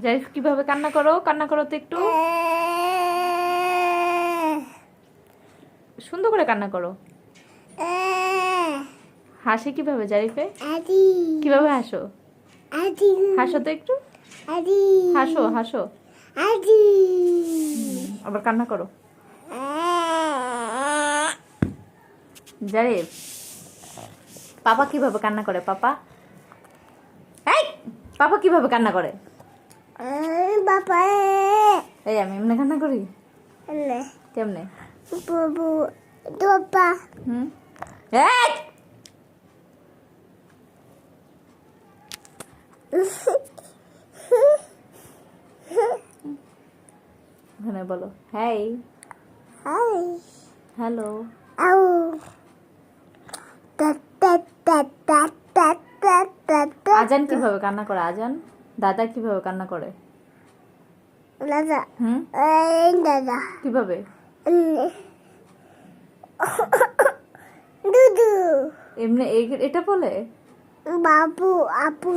জারিফ কিভাবে কান্না করো তো একটু সুন্দর করে কান্না করো। হাসে কিভাবে জারিফে? কিভাবে হাসো? হাসো তো একটু, হাসো হাসো। আবার কান্না করো। জারিফ পাপা কিভাবে কান্না করে? পাপা পাপা কিভাবে কান্না করে? এই আমি এমনি কান্না করি কেমনে? হুম ওখানে বলো হাই হ্যালো। আজান কিভাবে কান্না করে? আজান দাদা কিভাবে কান্না করে? হুম কিভাবে? এমনি এটা বলে বাবু আপু